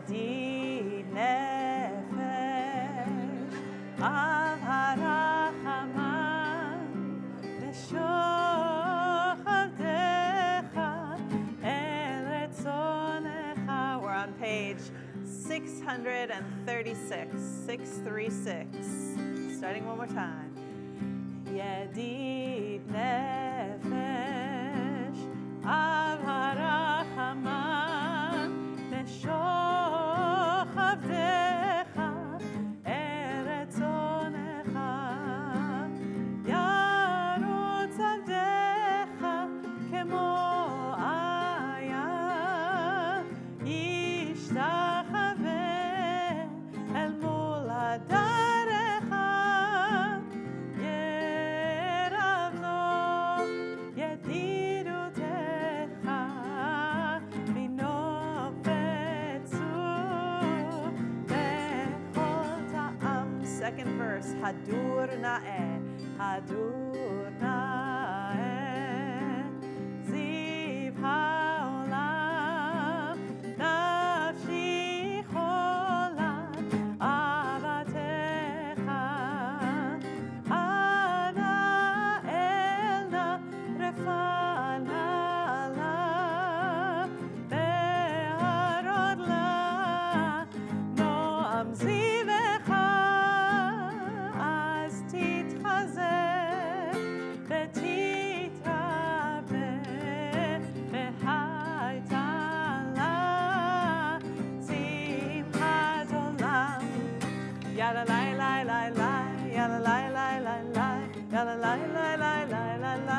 ידיד נפש, אב הרחמן, משוך עבדך, אל רצונך. We're on page 636, 636. Starting one more time. ידיד נפש, אב הרחמן, משוך עבדך, אל רצונך. ירוץ עבדך כמו איה, ישתחווה אל מולדתך. ירב לו ידידותך, מנופץ צור בכל טעם. Second verse, הדור נאה, הדור נאה, זיו העולם, נפשי חולת אהבתך. אנא אל נא רפנה לה, בהרוד לה נועם זיווך, אז תתחזק ותתרבה, והייתה לה שמחת עולם. יאללה לי לי לי לי, יאללה לי לי לי לי, יאללה לי לי לי לי לי לי,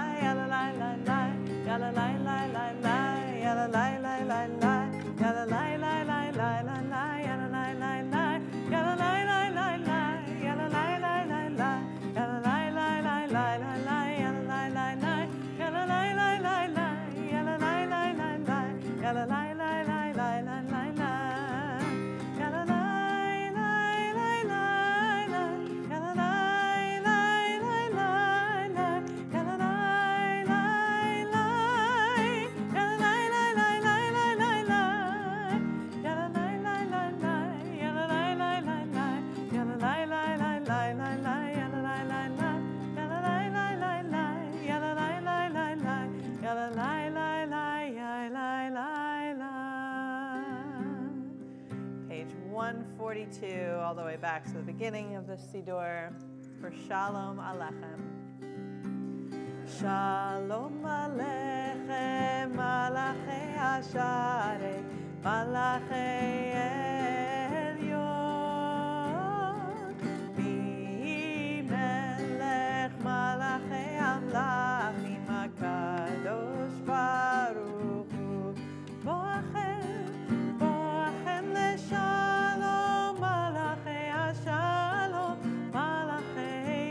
יאללה לי לי לי, יאללה לי לי לי לי, יאללה לי לי לי לי, יאללה לי לי לי לי לי, יאללה לי לי לי, יאללה לי לי לי לי, יאללה לי לי לי לי, yalla lai lai lai lai lai lai, yalla lai lai lai, yalla lai lai lai lai, yalla lai lai lai lai, yalla lai lai lai lai lai lai lai, yalla lai lai lai lai lai, yalla lai lai lai lai lai, yalla lai lai lai, yalla lai lai lai lai lai lai lai, yalla lai lai lai lai, yalla lai lai lai lai, yalla lai lai lai lai lai lai. Page 142, all the way back to the beginning of the Siddur for Shalom Aleichem. Shalom Aleichem, Malachei Asharei, Malachei Elyon, Melech Malachei Amlachim, HaKadosh Baruch Hu, Boachem, Boachem leShalom, Malachei HaShalom, Malachei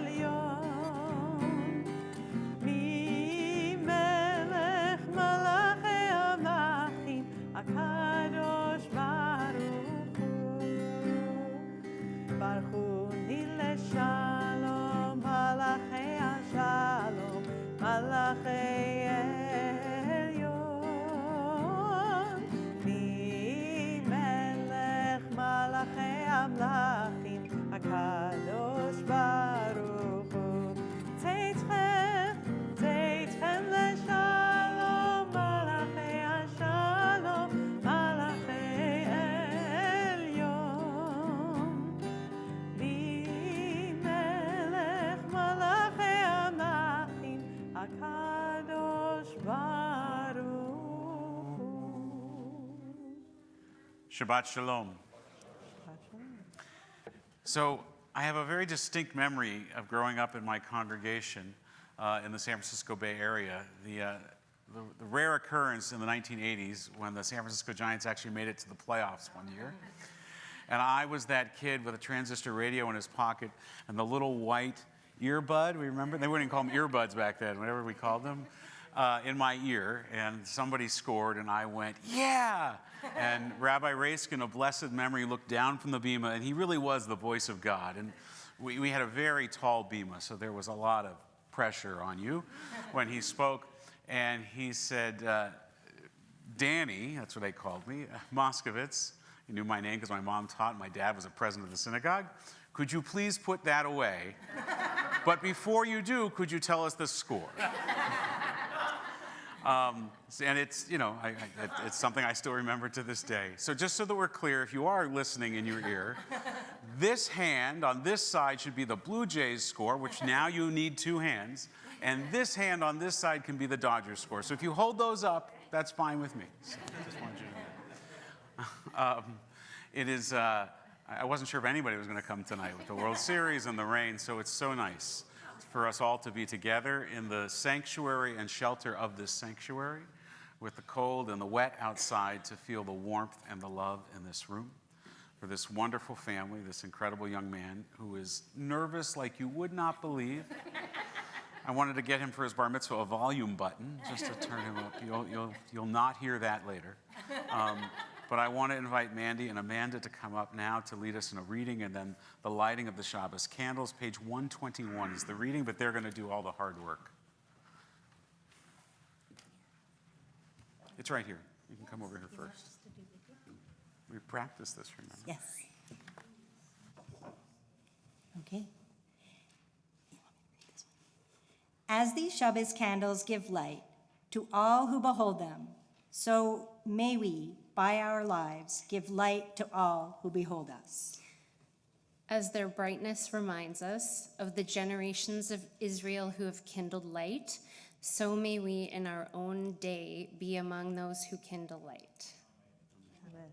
Elyon, Melech Malachei Amlachim, HaKadosh Baruch Hu, Baruch Hu leShalom, Malachei HaShalom, Malachei Elyon, Melech Malachei Amlachim, HaKadosh Baruch Hu, Teitchem, Teitchem leShalom, Malachei HaShalom, Malachei Elyon, Melech Malachei Amlachim, HaKadosh Baruch Hu. Shabbat Shalom. So I have a very distinct memory of growing up in my congregation in the San Francisco Bay Area. The rare occurrence in the 1980s when the San Francisco Giants actually made it to the playoffs one year. And I was that kid with a transistor radio in his pocket and the little white earbud, we remember? They wouldn't even call them earbuds back then, whatever we called them, in my ear. And somebody scored and I went, yeah! And Rabbi Raskin of blessed memory looked down from the bima, and he really was the voice of God. And we had a very tall bima, so there was a lot of pressure on you when he spoke. And he said, Danny, that's what they called me, Moskowitz. He knew my name because my mom taught and my dad was a president of the synagogue. Could you please put that away? But before you do, could you tell us the score? And it's, it's something I still remember to this day. So just so that we're clear, if you are listening in your ear, this hand on this side should be the Blue Jays score, which now you need 2 hands. And this hand on this side can be the Dodgers score. So if you hold those up, that's fine with me. So I just wanted you to know. It is, I wasn't sure if anybody was going to come tonight with the World Series and the rain, so it's so nice for us all to be together in the sanctuary and shelter of this sanctuary, with the cold and the wet outside, to feel the warmth and the love in this room. For this wonderful family, this incredible young man who is nervous like you would not believe. I wanted to get him for his bar mitzvah a volume button, just to turn him up. You'll not hear that later. But I want to invite Mandy and Amanda to come up now to lead us in a reading, and then the lighting of the Shabbos candles. Page 121 is the reading, but they're going to do all the hard work. It's right here. You can come over here first. We practiced this, remember? Yes. Okay. As these Shabbos candles give light to all who behold them, so may we, by our lives, give light to all who behold us. As their brightness reminds us of the generations of Israel who have kindled light, so may we in our own day be among those who kindle light. Amen.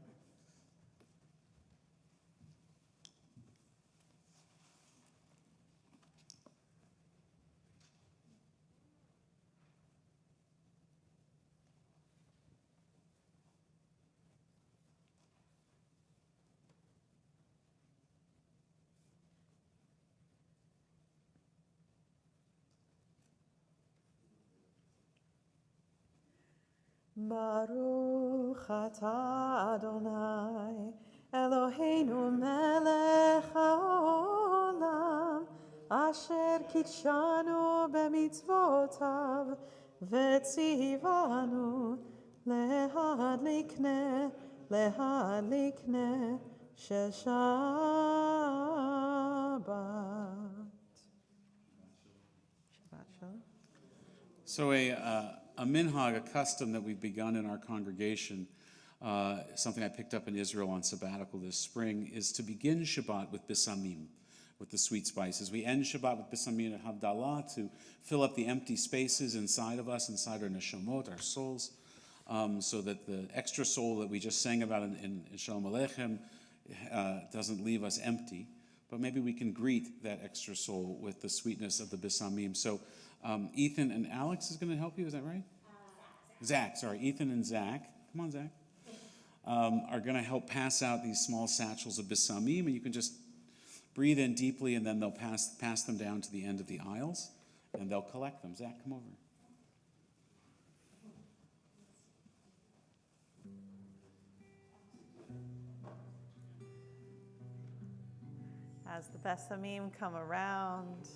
Baruch atah Adonai, Eloheinu melech haolam, asher kitshanu b'mitzvotav, v'tzivanu lehadlik neh shel Shabbat. Shabbat shalom. So a minhag, a custom that we've begun in our congregation, something I picked up in Israel on sabbatical this spring, is to begin Shabbat with bisamim, with the sweet spices. We end Shabbat with bisamim at Havdalah to fill up the empty spaces inside of us, inside our neshomot, our souls, so that the extra soul that we just sang about in Shalom Aleichem doesn't leave us empty. But maybe we can greet that extra soul with the sweetness of the bisamim. So Ethan and Alex is going to help you, is that right? Zach, sorry. Ethan and Zach, come on, Zach, are going to help pass out these small satchels of bisamim, and you can just breathe in deeply, and then they'll pass them down to the end of the aisles, and they'll collect them. Zach, come over. As the Besamim come around,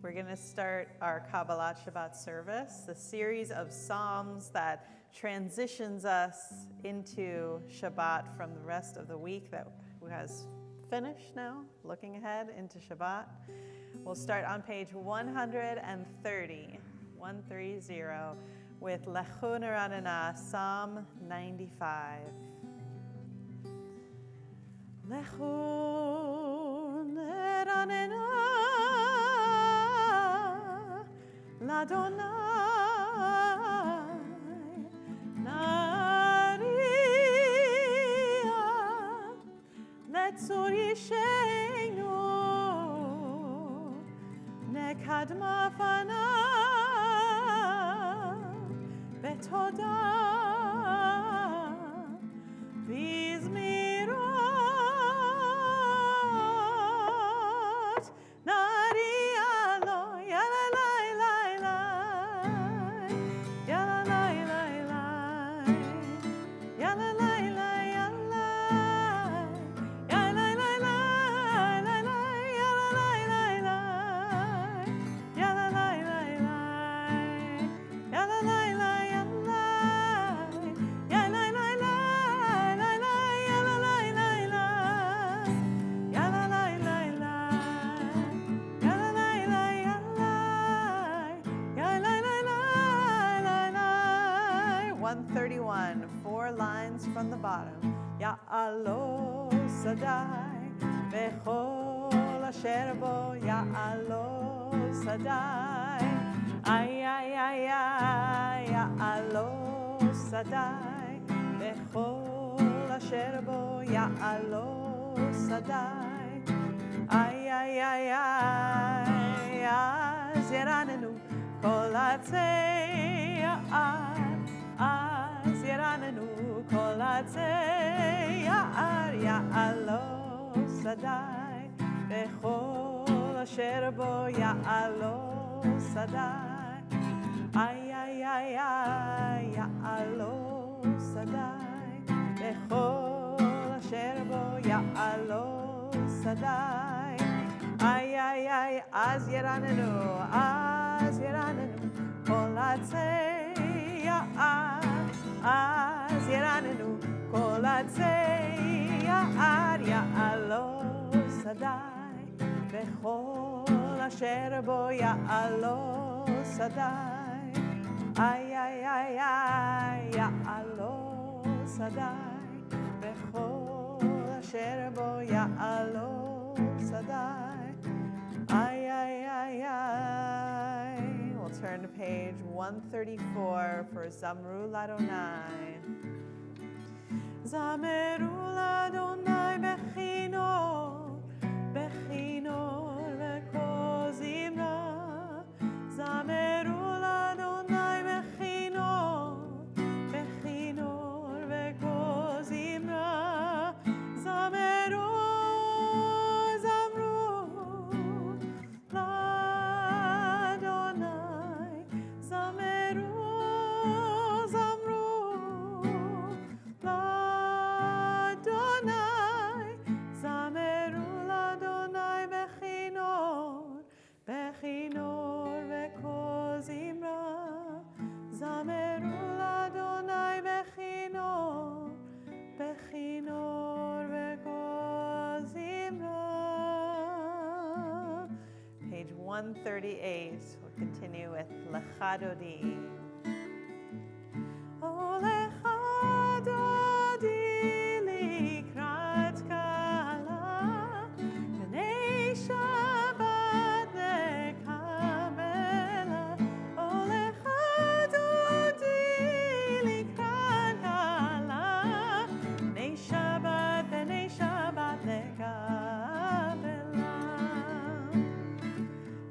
we're going to start our Kabbalat Shabbat service, the series of psalms that transitions us into Shabbat from the rest of the week that has finished now, looking ahead into Shabbat. We'll start on page 130, 130, with Lechu Neranena, Psalm 95. Lechu Neranena L'Adonai Nariah Letzor Yisheinu Nekadma Fanav Betodah Bizmirot Nariah Lo Yalalai 4 lines from the bottom. Ya'alo Sadai, Bechol Asher Bo Ya'alo Sadai. Ay, ay, ay, ay, Ya'alo Sadai, Bechol Asher Bo Ya'alo Sadai. Ay, ay, ay, ay, Az Yeranenu Kol Atzei Az Yeranenu Kol Atzei Ya'alo Sadai, Bechol Asher Bo Ya'alo Sadai. Ay, ay, ay, ay, Ya'alo Sadai, Bechol Asher Bo Ya'alo Sadai. Ay, ay, ay, Az Yeranenu Kol Atzei Az Yeranenu Kol Atzei Ya'alo Sadai, Bechol Asher Bo Ya'alo Sadai. Ay, ay, ay, ay, Ya'alo Sadai, Bechol Asher Bo Ya'alo Sadai. Ay, ay, ay, ay. We'll turn to page 134 for Zamru Ladonai. Zameru Ladonai Bechinor, Bechinor Vekozimra. Zameru Ladonai Bechinor, Bechinor Vekozimra. Zameru Page 138, we'll continue with Lecha Dodi. Oh, Lecha Dodi likrat kala, b'nei Shabbat nekabela. Oh, Lecha Dodi likrat kala, b'nei Shabbat nekabela.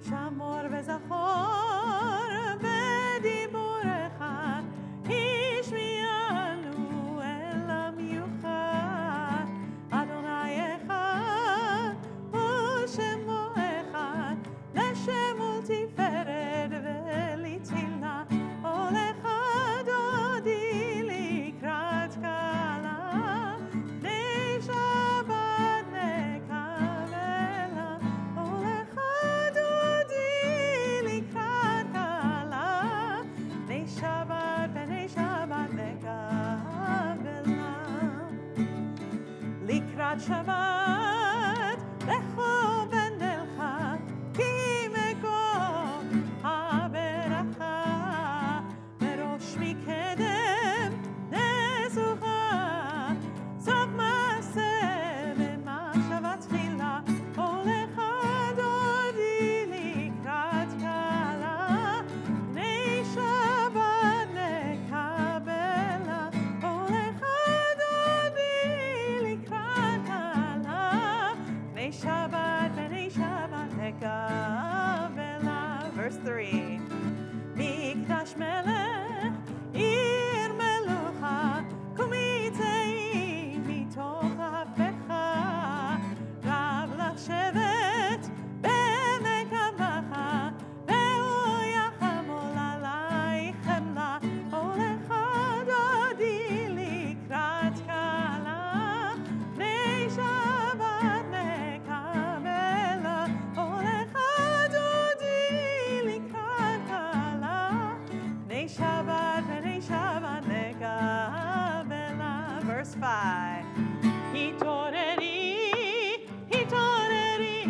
Shamor וזכור בדיבורך, השמיענו אל המיוחד. אדוני אחד ושמו אחד, לשם ולתפארת ולתהילה. הולך דודי לקראת כלה, בני שבת נקבלה. הולך לקראת שבת לכו ונלכה, כי מקום הברכה בראש מקדם נזוכה. סוף מעשה במחשבה תחילה. הולך דודי לקראת כלה, בני שבת נקבלה. הולך Shabbat, b'nei Shabbat nekabela. Verse 3. Mikdash melech, ir melucha, kumitei mitoch hafecha. Rav לשבת במקומך, והוא יחמול עלייך חמלה. הולך דודי לקראת כלה, בני שבת נקבלה. הולך דודי לקראת כלה, בני שבת נקבלה. Verse 5. התעוררי, התעוררי,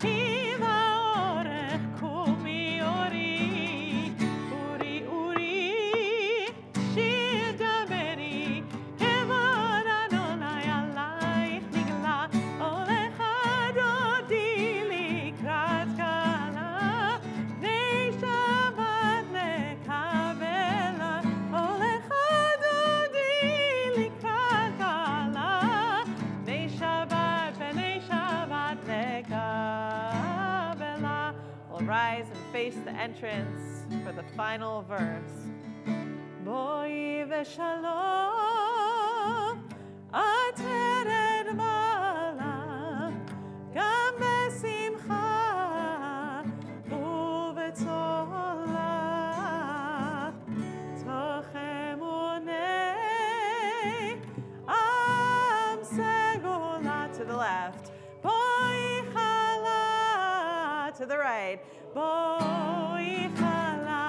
כי באורך קומי אורי. אורי, אורי, שיר דמך, face the entrance for the final verse. Boi v'shalom, ateret mala, gam besimcha, u'betzola, toch emunei, am segula, to the left. Boi chala, to the right. Boi chala,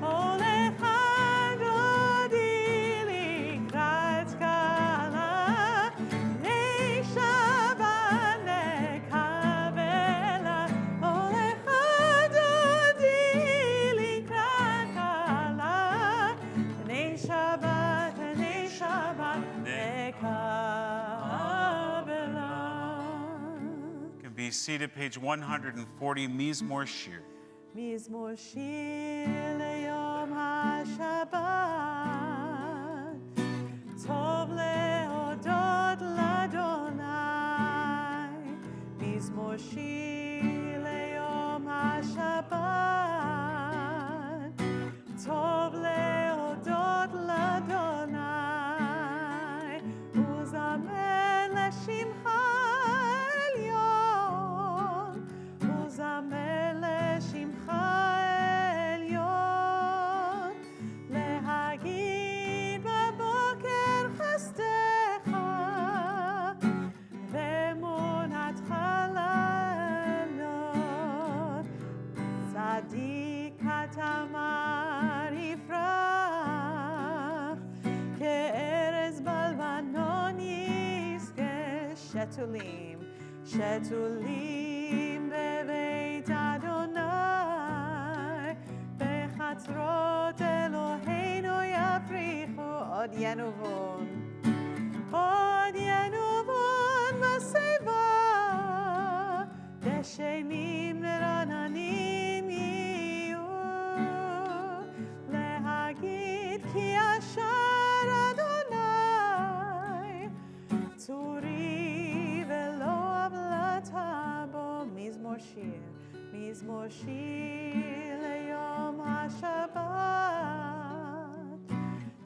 olecha dodi likrat kala, nei Shabbat nekabela, olecha dodi likrat kala, nei Shabbat nekabela. Can be seated, page 140, Mizmor Shir. מזמור שיר ליום השבת, טוב להודות לאדוני. מזמור שיר ליום השבת, טוב להודות לאדוני. וזמר לשמך עליון, וזמר לשמך עליון, להגיד בבוקר חסדך, ואמונתך לעלות. צדיק התמר יפרח, כארז בלבנון יזכה. שתולים, שתולים בבית אדוני, בחצרות אלוהינו יפריחו. עוד ינובון, עוד ינובון בשיבה, דשנים רעננים יהיו, להגיד כי אשר אדוני צורי ולא עוולתה בו. מזמור שיר, מזמור שיר ליום השבת,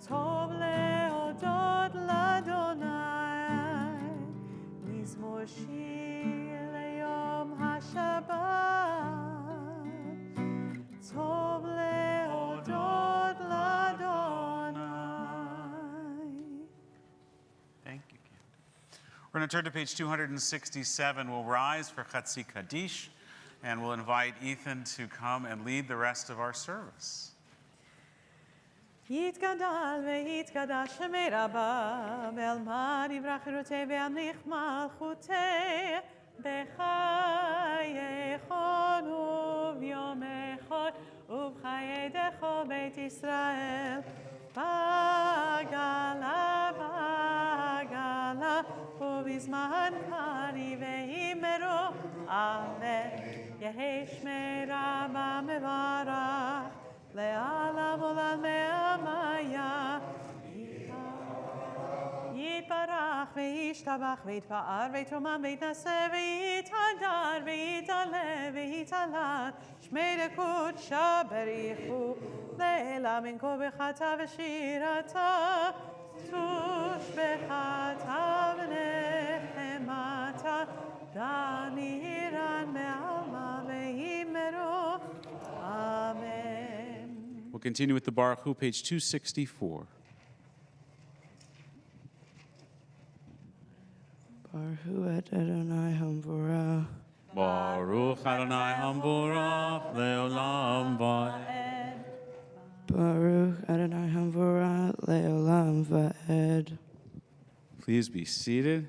טוב להודות לאדוני. מזמור שיר ליום השבת, טוב להודות לאדוני. Thank you, Kim. We're going to turn to page 267. We'll rise for Chatzi Kaddish, and we'll invite Ethan to come and lead the rest of our service. יתגדל ויתקדש שמי רבה, ואלמד יברח חירותי וימליך מלכותי, בחייכון וביומכון ובחיי דכו בית ישראל. בגלה בגלה ובזמן קרי ואימרו, אמן. יהי שמי רבה מברך, לעולם עולם מהמיה. יתברך וישתבח ויתפאר ויתרומם ויתנשא ויתהדר ויתעלה ויתעלת, שמי לקודשה בריחו, לעילה מן כה בחטא ושירתה, תושבחתה ונחמתה, דן אירן מעלמה ואימרו, אמן. We'll continue with the Baruch Hu, page 264. Baruch et Adonai Hamvorah. Baruch Adonai Hamvorach leolam va'ed. Baruch Adonai Hamvorah leolam va'ed. Please be seated.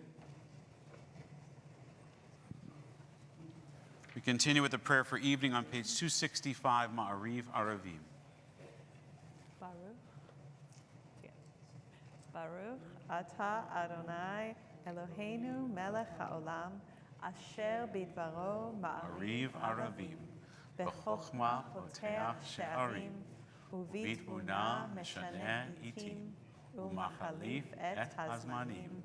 We continue with the prayer for evening on page 265, Ma'ariv Aravim. Baruch. Baruch Ata Adonai Eloheinu melech haolam, asher bidvaro Ma'ariv Aravim. b'chokhmah potach she'arim, ובתבונה משנה עיתים, ומחליף את הזמנים,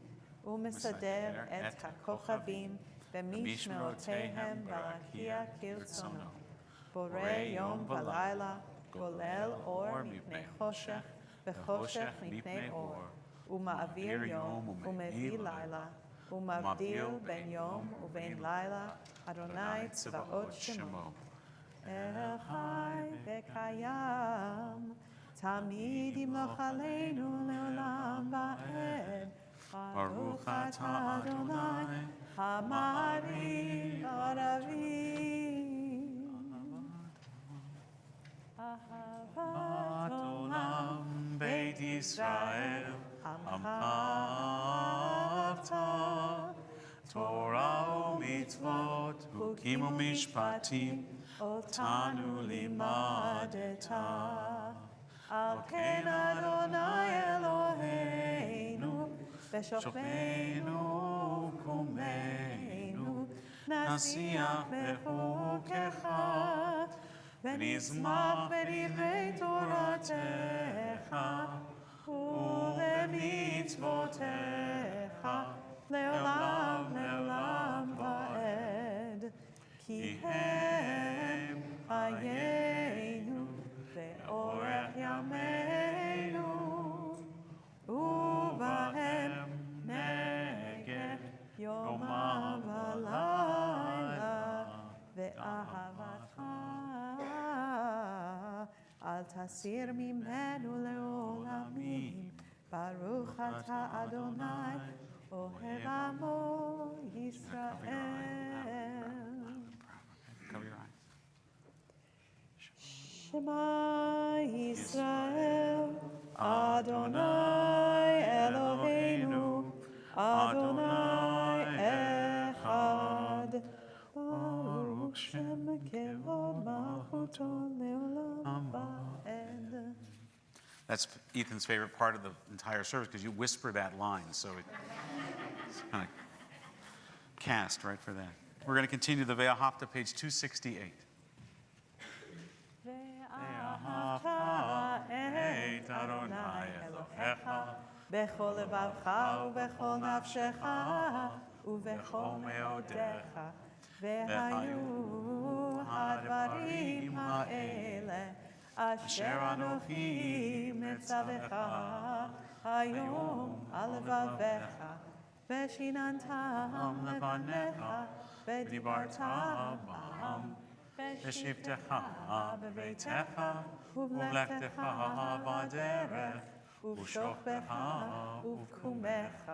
ומסדר את הכוכבים במשמרותיהם ברקיע כרצונו. בורא יום ולילה, גולל אור מפני חושך, וחושך מפני אור, ומעביר יום ומביא לילה, ומבדיל בין יום ובין לילה, אדוני צבאות שמו. אל חי וקיים, תמיד ימלוך עלינו לעולם ועד. ברוך אתה אדוני, המעריך ערבים. אהבת עולם בית ישראל, עמך אהבת, תורה ומצוות, חוקים ומשפטים, אותנו לימדת. על כן אדוני אלוהינו, בשוכבנו קומנו, נשיח בחוקך, ונשמח בדברי תורתך, ובמצוותיך, לעולם לעולם ועד. כי הם חיינו ואורך ימינו, ובהם נגד יומם ולילה, ואהבתך אל תסיר ממנו לעולמים. ברוך אתה אדוני, אוהב עמו ישראל. Cover your eyes. Shema Yisrael, Adonai Eloheinu, Adonai Echad. Baruch Shem Kevod Malchuto Leolam Va'ed. That's Ethan's favorite part of the entire service because you whisper that line, so it's kind of cast right for that. We're going to continue the Ve'ahavta, page 268. ואהבת את אדוני אלוהיך בכל לבבך ובכל נפשך ובכל מאודיך. והיו הדברים האלה אשר אנוכי מצווך היום על לבביך, ושיננתם לפניך ודיברת בם. בשבתך בביתך ובלכתך בדרך ובשוכבך ובקומך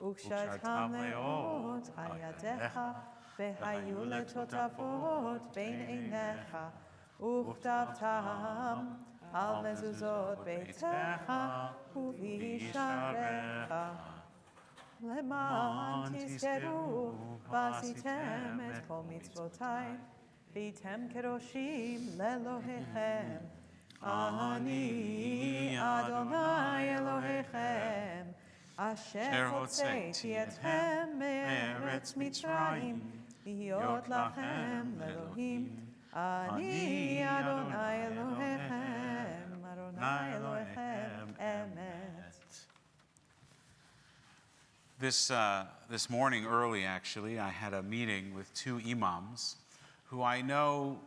וקשרתם לאות על ידיך והיו לטוטפות בין עיניך וכתבתם על מזוזות ביתך ובישעריך למען תזכרו ועשיתם את כל מצוותיי והייתם קדושים לאלוהיכם. אני אדוני אלוהיכם, אשר הוצאתי אתכם מארץ מצרים, להיות לכם לאלוהים. אני אדוני אלוהיכם, אדוני אלוהיכם אמת. This morning early, actually, I had a meeting with two imams who I know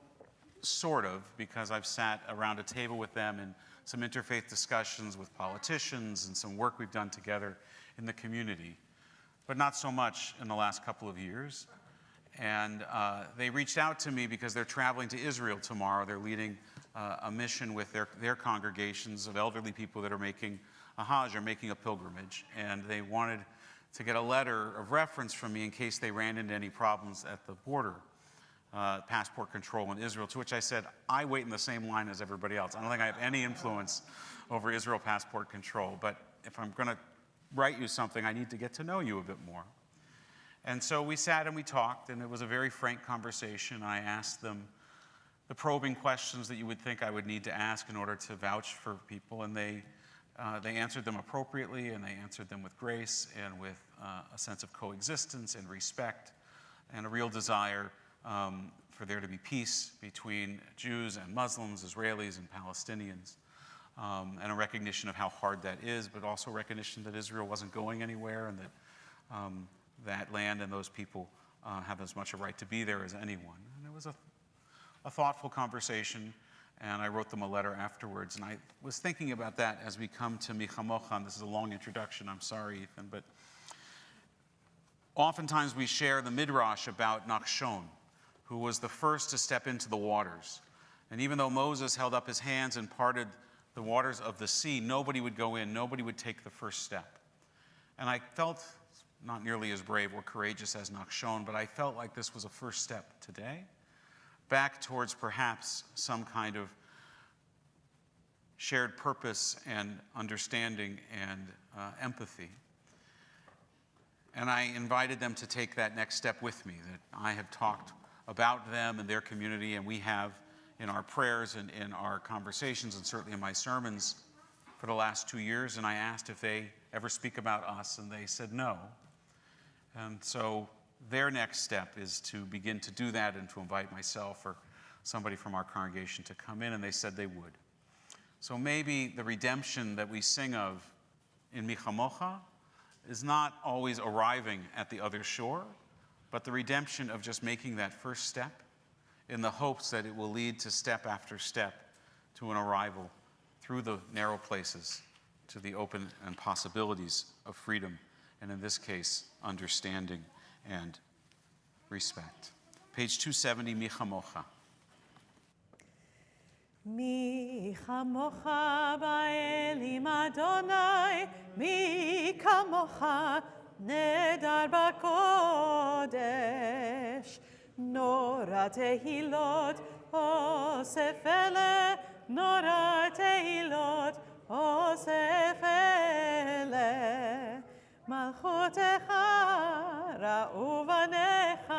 sort of because I've sat around a table with them in some interfaith discussions with politicians and some work we've done together in the community, but not so much in the last couple of years. And they reached out to me because they're traveling to Israel tomorrow. They're leading a mission with their congregations of elderly people that are making a Hajj or making a pilgrimage. And they wanted to get a letter of reference from me in case they ran into any problems at the border. Passport control in Israel, to which I said, I wait in the same line as everybody else. I don't think I have any influence over Israel passport control, but if I'm going to write you something, I need to get to know you a bit more. And so we sat and we talked, and it was a very frank conversation. I asked them the probing questions that you would think I would need to ask in order to vouch for people, and they answered them appropriately, and they answered them with grace and with a sense of coexistence and respect and a real desire for there to be peace between Jews and Muslims, Israelis and Palestinians, and a recognition of how hard that is, but also recognition that Israel wasn't going anywhere and that that land and those people have as much a right to be there as anyone. And it was a a thoughtful conversation, and I wrote them a letter afterwards. And I was thinking about that as we come to Michamocha, and this is a long introduction, I'm sorry, Ethan, but oftentimes we share the midrash about Nachshon, who was the first to step into the waters. And even though Moses held up his hands and parted the waters of the sea, nobody would go in, nobody would take the first step. And I felt not nearly as brave or courageous as Nachshon, but I felt like this was a first step today, back towards perhaps some kind of shared purpose and understanding and empathy. And I invited them to take that next step with me, that I have talked about them and their community, and we have in our prayers and in our conversations, and certainly in my sermons for the last 2 years. And I asked if they ever speak about us, and they said no. And so their next step is to begin to do that and to invite myself or somebody from our congregation to come in, and they said they would. So maybe the redemption that we sing of in Michamocha is not always arriving at the other shore, but the redemption of just making that first step in the hopes that it will lead to step after step to an arrival through the narrow places to the open and possibilities of freedom, and in this case, understanding and respect. Page 270, Michamocha. מי כמוך באלים אדוני, מי כמוך נדר בקודש. נורא תהילות אוסף אלה, נורא תהילות אוסף אלה. מלכותך ראו בניך,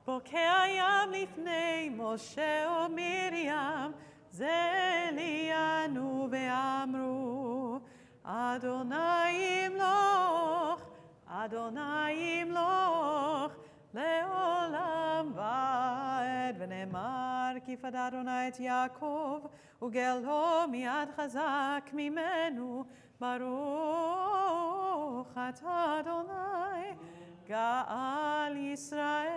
בוקע ים לפני משה ומרים, זלינו ואמרו, אדוני ימלוך, אדוני ימלוך, לעולם ועד. ונאמר, כי פדה אדוני את יעקב, וגאלו מיד חזק ממנו, ברוך אתה אדוני, גאל ישראל.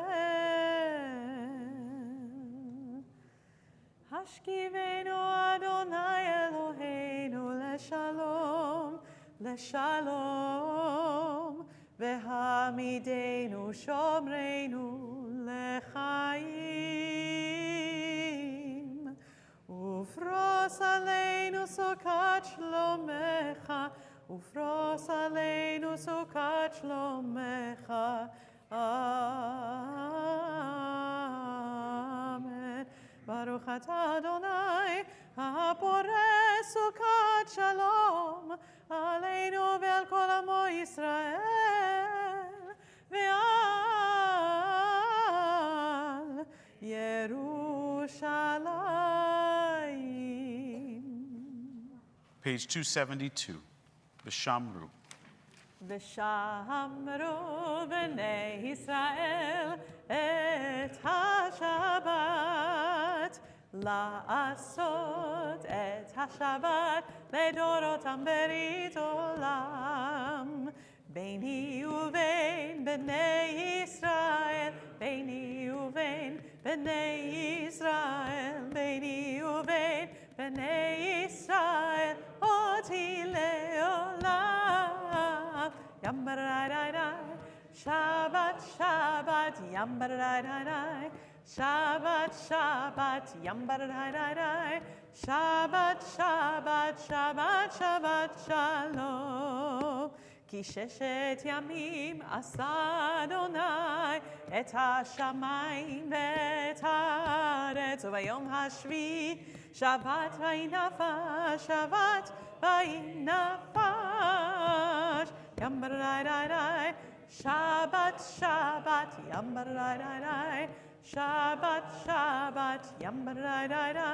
השכיבנו אדוני אלוהינו לשלום, לשלום, והעמידנו שומרנו לחיים. ופרוס עלינו סוכת שלומך, ופרוס עלינו סוכת שלומך. אמן. ברוך אתה אדוני, הפורס סוכת שלום, עלינו ועל כל עמו ישראל, ועל ירושלים. Page 272, V'shamru. ושמרו בני ישראל את השבת, לעשות את השבת לדורותם ברית עולם. ביני ובין בני ישראל, ביני ובין בני ישראל, ביני ובין בני ישראל, אותי לעולם. Yam ba-da-da-da-da, Shabbat, Shabbat, yam ba-da-da-da-da, Shabbat, Shabbat, yam ba-da-da-da-da, Shabbat, Shabbat, Shabbat, Shabbat, Shalom. כי ששת ימים עשה אדוני את השמיים ואת הארץ, וביום השביעי שבת ויהי נפש, שבת ויהי נפש. Yam ba-da-da-da-da, Shabbat, Shabbat, yam ba-da-da-da-da, Shabbat, Shabbat, yam ba-da-da-da-da,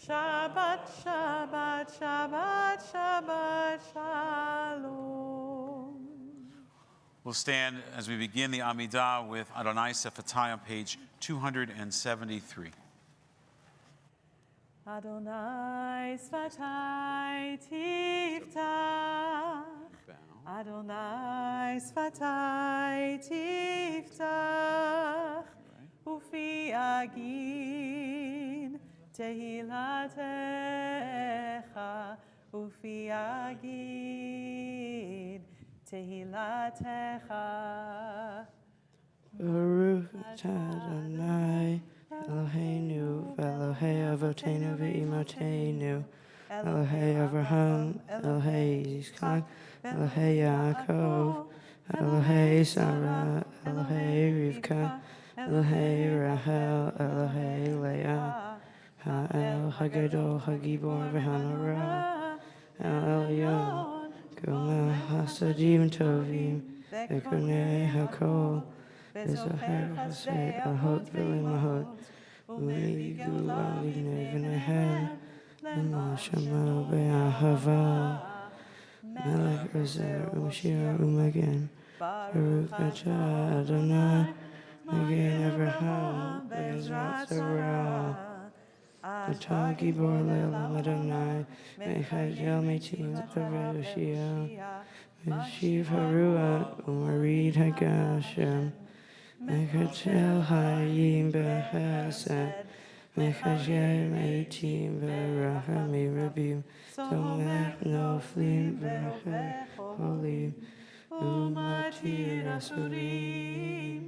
Shabbat, Shabbat, Shabbat, Shabbat, Shalom. We'll stand as we begin the Amidah with Adonai Sefetai on page 273. Adonai Sfatai Tiftach, Adonai Sfatai Tiftach, Ufi Agir. Tehilatecha ufi yagid Tehilatecha. Baruch atah Adonai Eloheinu v'Elohei Avotenu v'Imotenu Elohei Avraham, Elohei Yitzchak, Elohei Yaakov, Elohei Sarah, Elohei Rivka, Elohei Rachel, Elohei Leah, Ha'el Hagadol Hagibor v'Hanora, Elyon, Gomel Hasadim Tovim, Ekonei Hakol, Bezoher Chased Ahot v'Limahot, U'Migula Livnei v'Nehem, Lema Shema Be'ahava, Melech Rezer U'Mashiach U'Magen, Baruch atah Adonai, Magen Avraham, Be'ezrat Sarah, Atah Gibor Le'olam Adonai, Me'echad Yel Metim V'Yoshia, Meshiv Haruach U'Marid Hagashem, Mechatel Hayim B'Chesed, Mechajeh Meitim V'Rachamim Rabim, Tomech Noflim V'Cheh Cholim, U'Matir Asurim,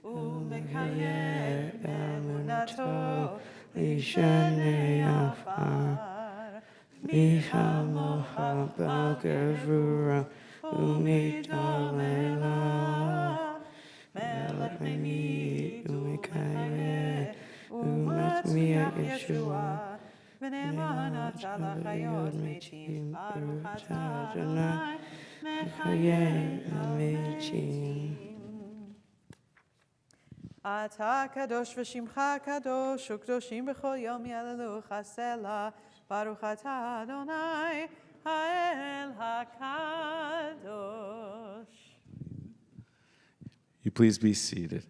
U'Mekayeh Emunato, Lishanei Afar, Michal Mocha Bal Gevura, U'Midal Lelah, Melech Memi, U'Mekayeh, U'Matmiach Yeshua, V'ne'emanat Alachayot Metim, Baruch atah Adonai, Mechayeh Ametim. אתה קדוש ושמך קדוש וקדושים בכל יום יהללוך סלה ברוך אתה אדוני האל הקדוש. You please be seated.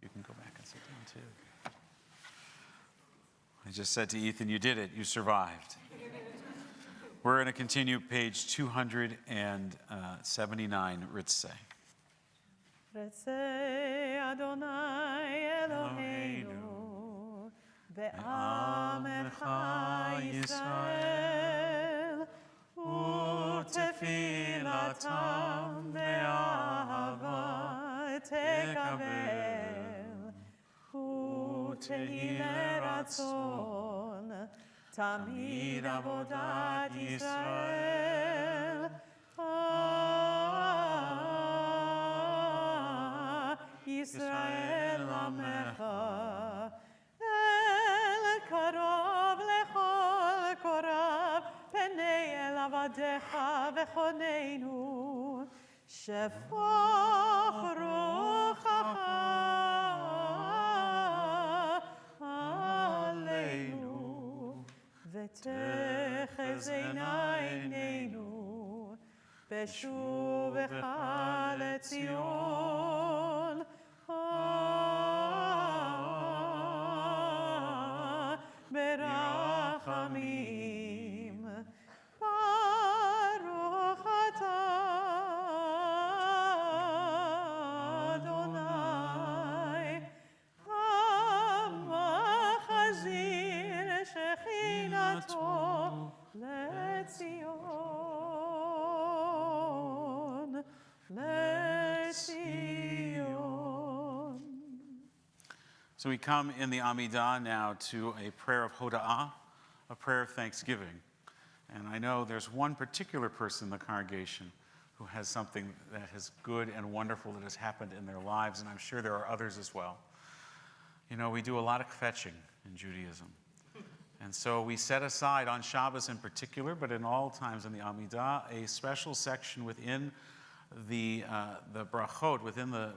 You can go back and sit down too. I just said to Ethan, you did it. You survived. We're going to continue page 279, Ritzeh. רצה אדוני אלוהינו בעמך ישראל ותפילתם באהבה תקבל ותהי לרצון תמיד עבודת ישראל ישראל עמך אל קרוב לכל קורב פני אל עבדיך וחוננו שפוך רוחך עלינו ותחזינה עינינו בשובך לציון ברחמים ברוך אתה אדוני המחזיר שכינתו לציון לציון. So we come in the Amidah now to a prayer of Hoda'ah, a prayer of thanksgiving. And I know there's one particular person in the congregation who has something that is good and wonderful that has happened in their lives, and I'm sure there are others as well. You know, we do a lot of kvetching in Judaism. And so we set aside on Shabbos in particular, but in all times in the Amidah, a special section within the brachot, within the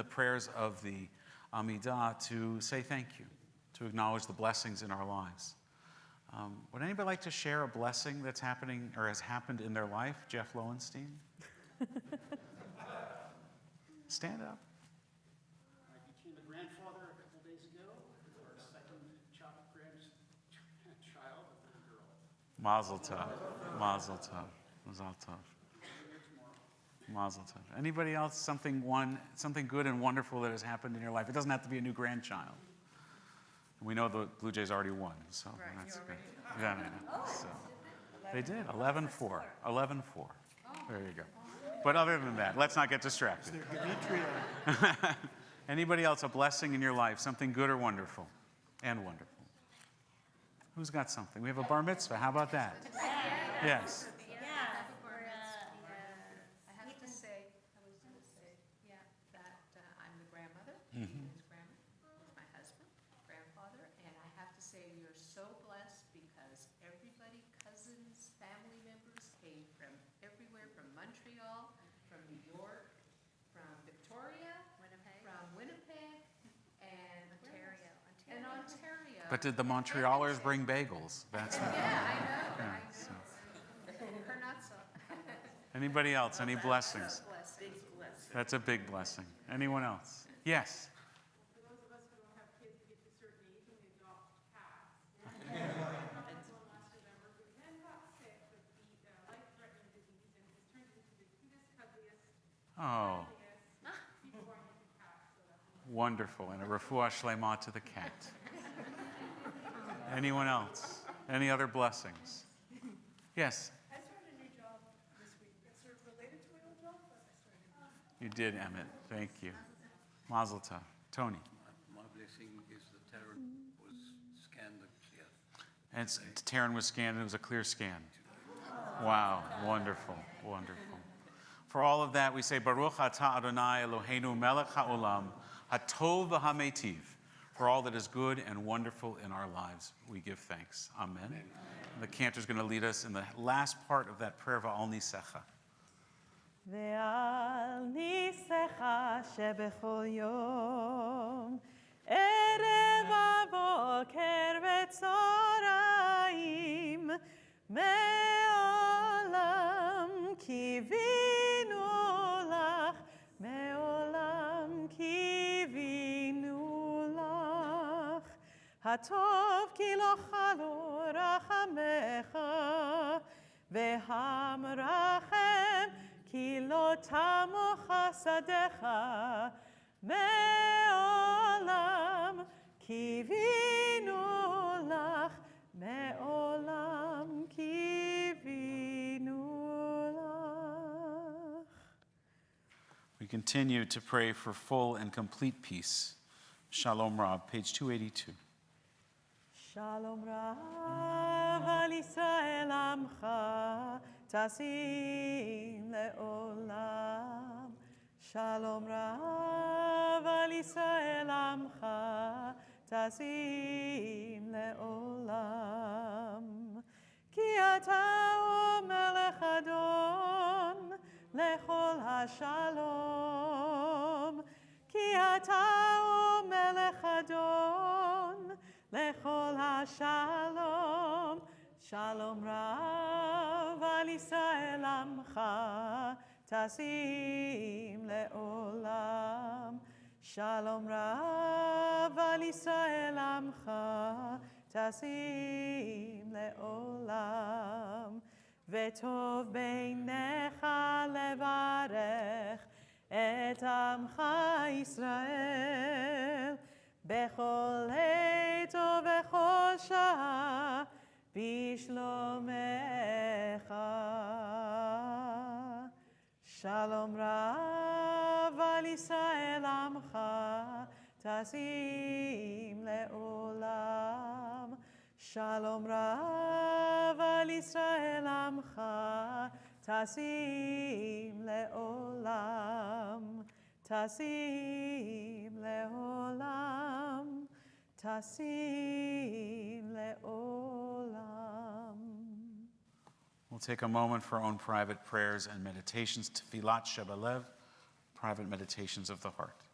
prayers of the Amidah, to say thank you, to acknowledge the blessings in our lives. Would anybody like to share a blessing that's happening or has happened in their life? Jeff Lowenstein? Stand up. I became a grandfather a couple days ago. Our second grandchild, a little girl. Mazel tov. Mazel tov. Mazel tov. Mazel tov. Anybody else, something good and wonderful that has happened in your life? It doesn't have to be a new grandchild. We know the Blue Jays already won, so that's good. Yeah, I know. So they did 11-4. 11-4. There you go. But other than that, let's not get distracted. Anybody else, a blessing in your life, something good or wonderful? And wonderful. Who's got something? We have a bar mitzvah. How about that? Yes. I have to say, that I'm the grandmother, he is my husband, grandfather, and I have to say we are so blessed because everybody, cousins, family members came from everywhere, from Montreal, from New York, from Victoria, from Winnipeg, and Ontario. But did the Montrealers bring bagels? That's what. Yeah, I know. Her not so. Anybody else? Any blessings? Blessing. That's a big blessing. Anyone else? Yes. For those of us who don't have kids who get to a certain age and we adopt cats. Last November who then got sick with the life-threatening disease and has turned into the cutest, cuddliest, Oh, people born into cats. So that's wonderful. And a refuah shlema to the cat. Anyone else? Any other blessings? Yes. I started a new job this week. It's sort of related to my old job, but I started. You did, Emmett. Thank you. Mazel tov. Tony. My blessing is that Taryn was scanned clear. And Taryn was scanned, and it was a clear scan. Wow. Wonderful. Wonderful. For all of that, we say, Baruch atah Adonai Eloheinu melech haolam, hatov v'hametiv. For all that is good and wonderful in our lives, we give thanks. Amen. The cantor's going to lead us in the last part of that prayer, Va'al Nisecha. ועל ניסך שבכל יום, ערב הבוקר וצהריים, מעולם קיווינו לך, מעולם קיווינו לך. הטוב כי לא חלו רחמך, והמרחם כי לא תמו חסדיך, מעולם קיווינו לך, מעולם קיווינו לך. We continue to pray for full and complete peace. Shalom Rab, page 282. שלום רב על ישראל עמך, תשים לעולם. שלום רב על ישראל עמך, תשים לעולם. כי אתה הוא מלך אדון לכל השלום. כי אתה הוא מלך אדון לכל השלום. שלום רב על ישראל עמך, תשים לעולם. שלום רב על ישראל עמך, תשים לעולם. וטוב בעיניך לברך את עמך ישראל, בכל עת ובכל שעה בשלומך. שלום רב על ישראל עמך, תשים לעולם. שלום רב על ישראל עמך, תשים לעולם. תשים לעולם, תשים לעולם. We'll take a moment for our own private prayers and meditations, Tfilat Shebelev, private meditations of the heart.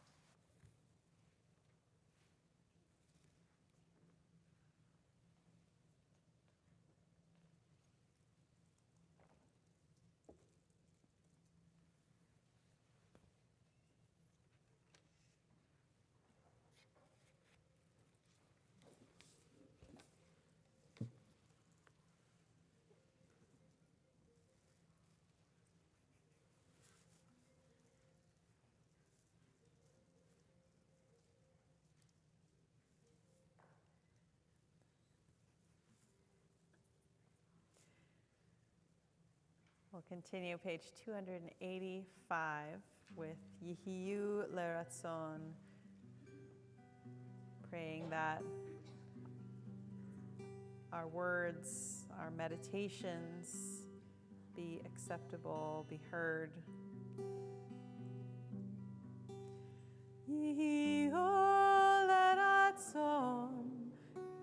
We'll continue page 285 with Yihiyu Leratzon, praying that our words, our meditations be acceptable, be heard. Yihiyu Leratzon,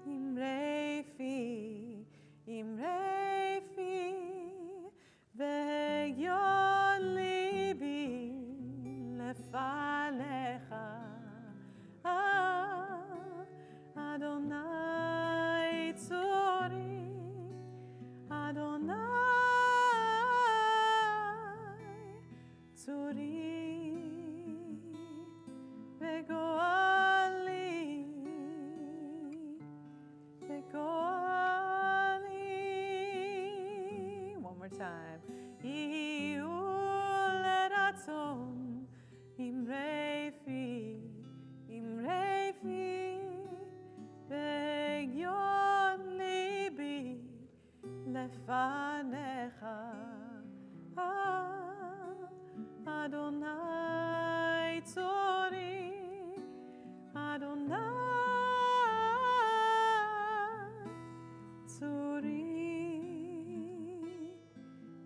Imrei fi, ve'yon libi lefanecha. Adonai tzori, Adonai tzori, ve'goali, one more time. Yihiyu leratzon, imrei fi, ve'yon libi lefanecha. Adonai tzori, Adonai tzori,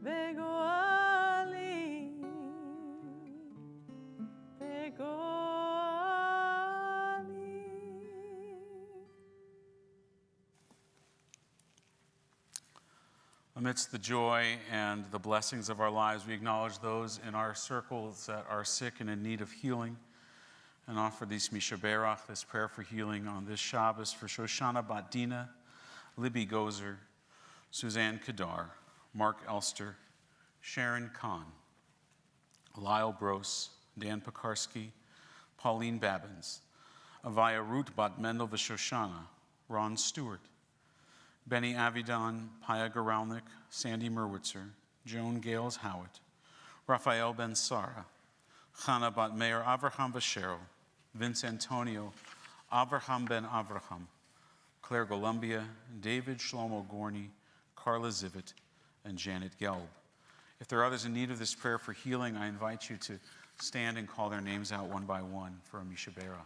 ve'goali, Amidst the joy and the blessings of our lives, we acknowledge those in our circles that are sick and in need of healing, and offer this Mishaberach, this prayer for healing on this Shabbos for Shoshana Bat Dina, Libby Gozer, Suzanne Kadar, Mark Elster, Sharon Kahn, Lyle Brose, Dan Pekarsky, Pauline Babbins, Avaya Ruth Bat Mendel Vishoshana, Ron Stewart, Benny Avidan, Paya Garalnik, Sandy Merwitzer, Joan Gales Howitt, Raphael Ben Sara, Chana Bat Meir Avraham Vashero, Vince Antonio, Avraham Ben Avraham, Claire Columbia, David Shlomo Gorney, Carla Zivit, and Janet Gelb. If there are others in need of this prayer for healing, I invite you to stand and call their names out one by one for a Mishaberach.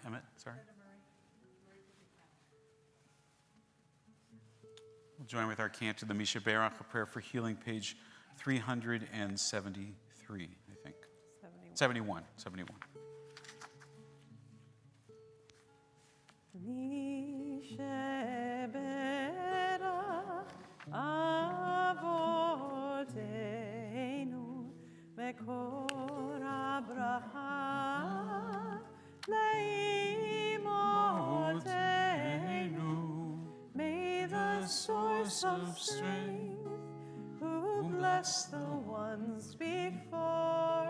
Emmett, sorry. We'll join with our cantor, the Mishaberach, a prayer for healing, page 373, I think. 71. Mishaberach avoteinu mekor habracha leimotenu. May the source of strength, who bless the ones before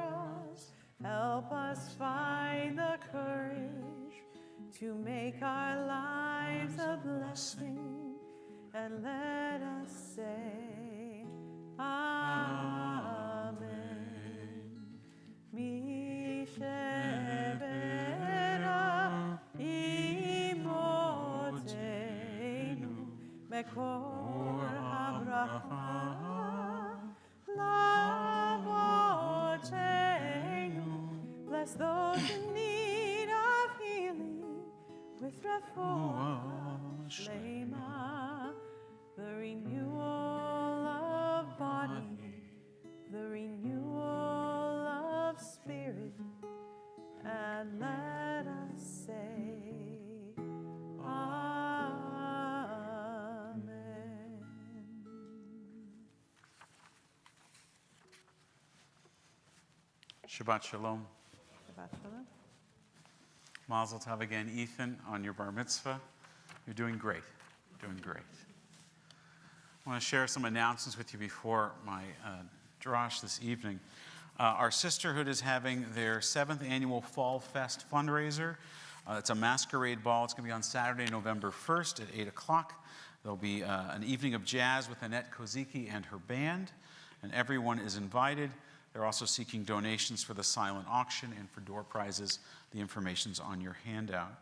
us, help us find the courage to make our lives a blessing, and let us say, Amen. Mishaberach imotenu mekor habracha lavotenu. Bless those in need of healing with refuah shlema, the renewal of body, the renewal of spirit, and let us say, Amen. Shabbat Shalom. Shabbat shalom. Mazel tov again, Ethan, on your bar mitzvah. You're doing great. Doing great. I want to share some announcements with you before my drash this evening. Our sisterhood is having their 7th annual Fall Fest fundraiser. It's a masquerade ball. It's going to be on Saturday, November 1st at 8 o'clock. There'll be an evening of jazz with Annette Kozicki and her band, and everyone is invited. They're also seeking donations for the silent auction and for door prizes. The information's on your handout.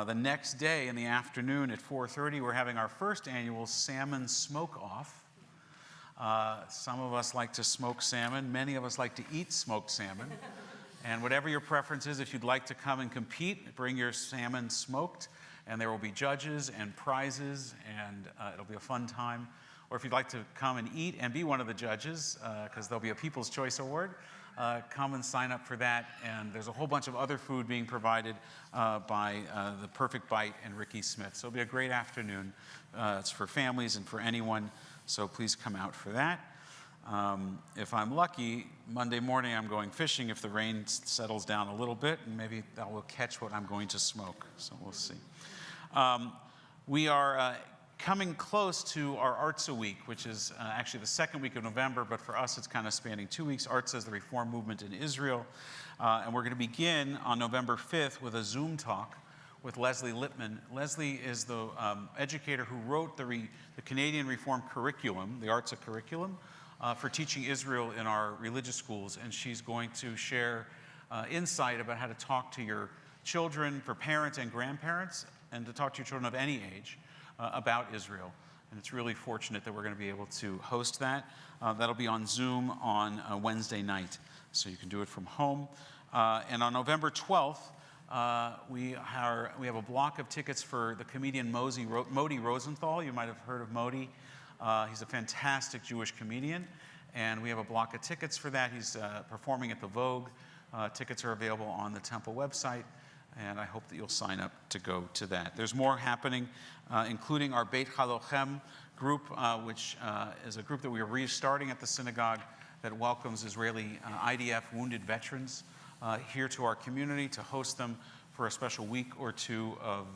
The next day in the afternoon at 4:30, we're having our first annual salmon smoke-off. Some of us like to smoke salmon. Many of us like to eat smoked salmon. And whatever your preference is, if you'd like to come and compete, bring your salmon smoked, and there will be judges and prizes, and it'll be a fun time. Or if you'd like to come and eat and be one of the judges, because there'll be a People's Choice Award, come and sign up for that. And there's a whole bunch of other food being provided by The Perfect Bite and Ricky Smith. So it'll be a great afternoon. It's for families and for anyone, so please come out for that. If I'm lucky, Monday morning I'm going fishing if the rain settles down a little bit, and maybe that will catch what I'm going to smoke. So we'll see. We are coming close to our Artsa Week, which is actually the second week of November, but for us it's kind of spanning 2 weeks. Artsa is the Reform movement in Israel. And we're going to begin on November 5th with a Zoom talk with Leslie Lippman. Leslie is the educator who wrote the Canadian Reform curriculum, the Artsa curriculum, for teaching Israel in our religious schools. And she's going to share insight about how to talk to your children, for parents and grandparents, and to talk to your children of any age about Israel. And it's really fortunate that we're going to be able to host that. That'll be on Zoom on Wednesday night, so you can do it from home. And on November 12th, we have a block of tickets for the comedian Modi Rosenthal. You might have heard of Modi. He's a fantastic Jewish comedian, and we have a block of tickets for that. He's performing at the Vogue. Tickets are available on the Temple website, and I hope that you'll sign up to go to that. There's more happening, including our Beit Halochem group, which is a group that we are restarting at the synagogue that welcomes Israeli IDF wounded veterans here to our community to host them for a special week or two of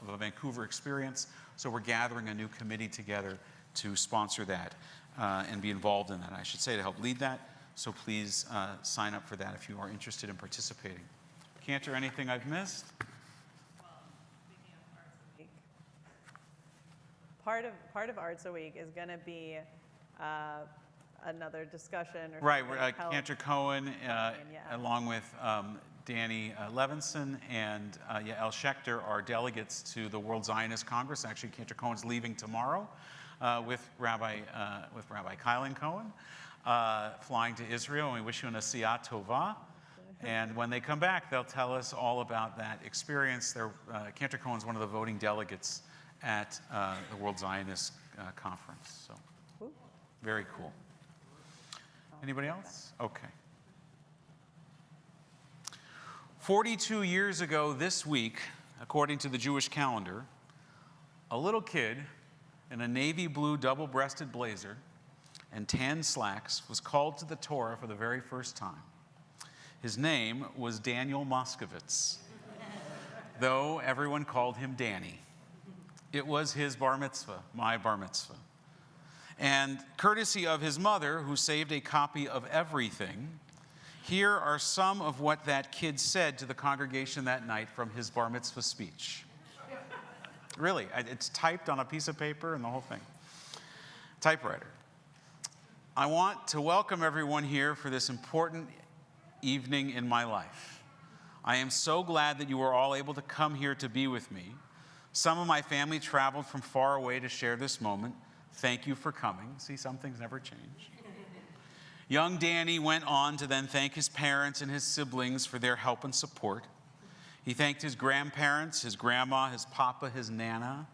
a Vancouver experience. So we're gathering a new committee together to sponsor that and be involved in that, I should say, to help lead that. So please sign up for that if you are interested in participating. Cantor, anything I've missed? Well, speaking of Arts Week, part of Arts Week is going to be another discussion. Or Right, something Cantor Cohen, yeah. along with Danny Levinson and Yael Schechter are delegates to the World Zionist Congress. Actually, Cantor Cohen's leaving tomorrow with Rabbi Kylan Cohen, flying to Israel, and we wish you an Asiyat Tova. And when they come back, they'll tell us all about that experience. Cantor Cohen's one of the voting delegates at the World Zionist Conference. So, very cool. Anybody else? Okay. 42 years ago this week, according to the Jewish calendar, a little kid in a navy blue double-breasted blazer and tan slacks was called to the Torah for the very first time. His name was Daniel Moskowitz, though everyone called him Danny. It was his bar mitzvah, my bar mitzvah. And courtesy of his mother, who saved a copy of everything, here are some of what that kid said to the congregation that night from his bar mitzvah speech. Really, it's typed on a piece of paper and the whole thing. Typewriter. I want to welcome everyone here for this important evening in my life. I am so glad that you were all able to come here to be with me. Some of my family traveled from far away to share this moment. Thank you for coming. See, some things never change. Young Danny went on to then thank his parents and his siblings for their help and support. He thanked his grandparents, his grandma, his papa, his nana,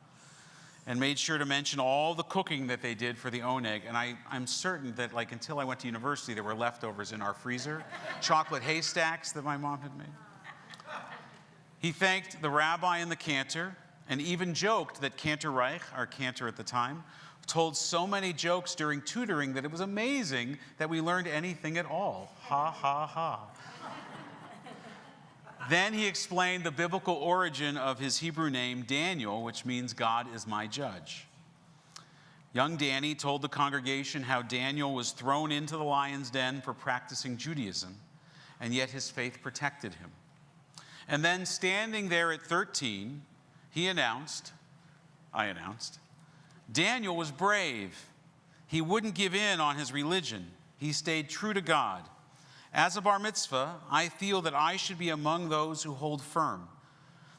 and made sure to mention all the cooking that they did for the oneg. And I'm certain that, like, until I went to university, there were leftovers in our freezer, chocolate haystacks that my mom had made. He thanked the rabbi and the cantor, and even joked that Cantor Reich, our cantor at the time, told so many jokes during tutoring that it was amazing that we learned anything at all. Ha, ha, ha. Then he explained the biblical origin of his Hebrew name, Daniel, which means God is my judge. Young Danny told the congregation how Daniel was thrown into the lion's den for practicing Judaism, and yet his faith protected him. And then, standing there at 13, I announced, Daniel was brave. He wouldn't give in on his religion. He stayed true to God. As a bar mitzvah, I feel that I should be among those who hold firm.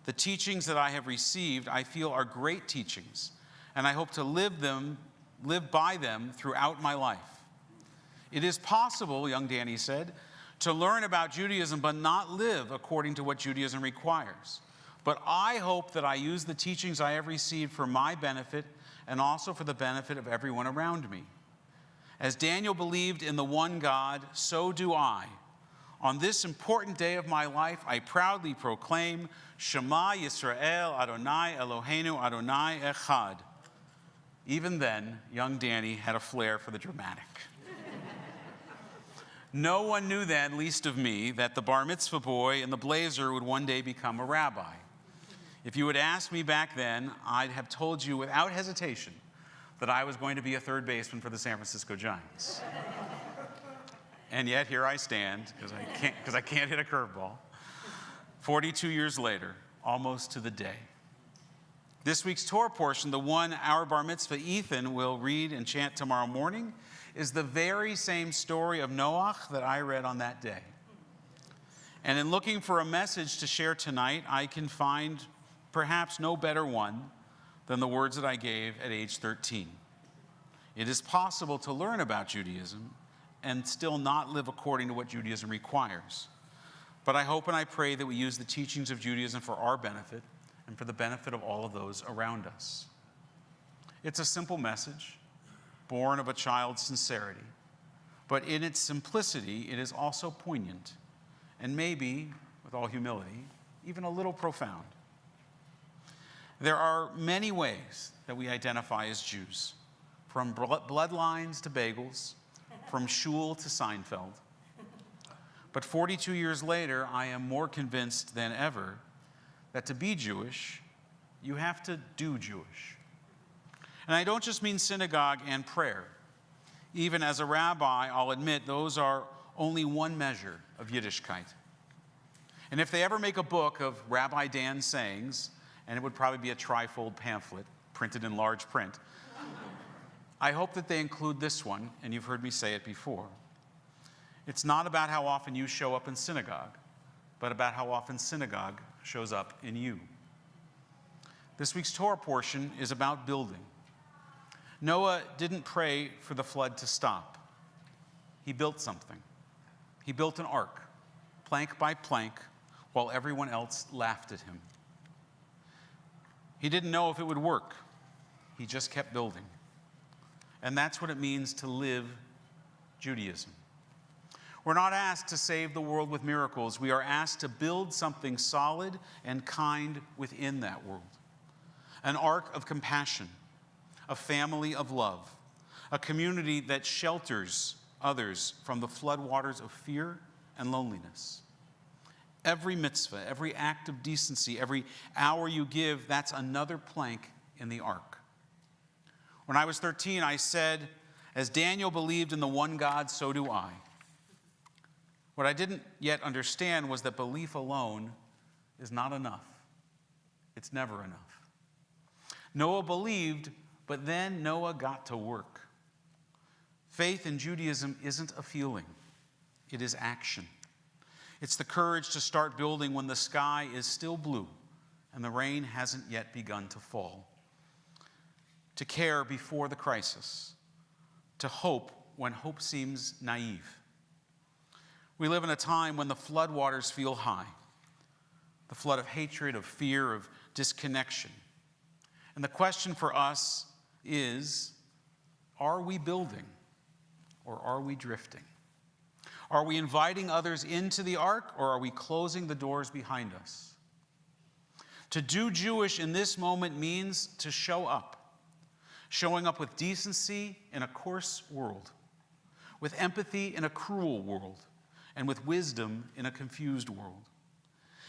The teachings that I have received, I feel, are great teachings, and I hope to live by them throughout my life. It is possible, young Danny said, to learn about Judaism but not live according to what Judaism requires. But I hope that I use the teachings I have received for my benefit and also for the benefit of everyone around me. As Daniel believed in the one God, so do I. On this important day of my life, I proudly proclaim, Shema Yisrael Adonai Eloheinu Adonai Echad. Even then, young Danny had a flair for the dramatic. No one knew then, least of me, that the bar mitzvah boy in the blazer would one day become a rabbi. If you had asked me back then, I'd have told you without hesitation that I was going to be a third baseman for the San Francisco Giants. And yet here I stand, because I can't hit a curveball, 42 years later, almost to the day. This week's Torah portion, the one our bar mitzvah Ethan will read and chant tomorrow morning, is the very same story of Noah that I read on that day. And in looking for a message to share tonight, I can find perhaps no better one than the words that I gave at age 13. It is possible to learn about Judaism and still not live according to what Judaism requires. But I hope and I pray that we use the teachings of Judaism for our benefit and for the benefit of all of those around us. It's a simple message, born of a child's sincerity. But in its simplicity, it is also poignant, and maybe, with all humility, even a little profound. There are many ways that we identify as Jews, from bloodlines to bagels, from shul to Seinfeld. But 42 years later, I am more convinced than ever that to be Jewish, you have to do Jewish. And I don't just mean synagogue and prayer. Even as a rabbi, I'll admit those are only one measure of Yiddishkeit. And if they ever make a book of Rabbi Dan's sayings, and it would probably be a trifold pamphlet printed in large print, I hope that they include this one, and you've heard me say it before. It's not about how often you show up in synagogue, but about how often synagogue shows up in you. This week's Torah portion is about building. Noah didn't pray for the flood to stop. He built something. He built an ark, plank by plank, while everyone else laughed at him. He didn't know if it would work. He just kept building. And that's what it means to live Judaism. We're not asked to save the world with miracles. We are asked to build something solid and kind within that world. An ark of compassion, a family of love, a community that shelters others from the floodwaters of fear and loneliness. Every mitzvah, every act of decency, every hour you give, that's another plank in the ark. When I was 13, I said, as Daniel believed in the one God, so do I. What I didn't yet understand was that belief alone is not enough. It's never enough. Noah believed, but then Noah got to work. Faith in Judaism isn't a feeling. It is action. It's the courage to start building when the sky is still blue and the rain hasn't yet begun to fall. To care before the crisis. To hope when hope seems naive. We live in a time when the floodwaters feel high. The flood of hatred, of fear, of disconnection. And the question for us is, are we building or are we drifting? Are we inviting others into the ark or are we closing the doors behind us? To do Jewish in this moment means to show up. Showing up with decency in a coarse world, with empathy in a cruel world, and with wisdom in a confused world.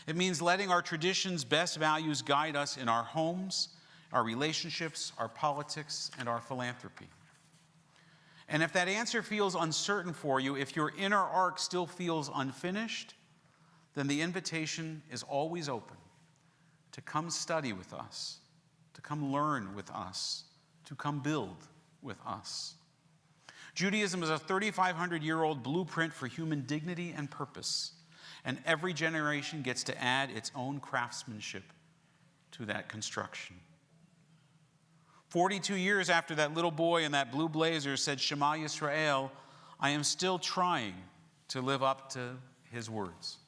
It means letting our tradition's best values guide us in our homes, our relationships, our politics, and our philanthropy. And if that answer feels uncertain for you, if your inner arc still feels unfinished, then the invitation is always open to come study with us, to come learn with us, to come build with us. Judaism is a 3,500-year-old blueprint for human dignity and purpose, and every generation gets to add its own craftsmanship to that construction. 42 years after that little boy in that blue blazer said, Shema Yisrael, I am still trying to live up to his words,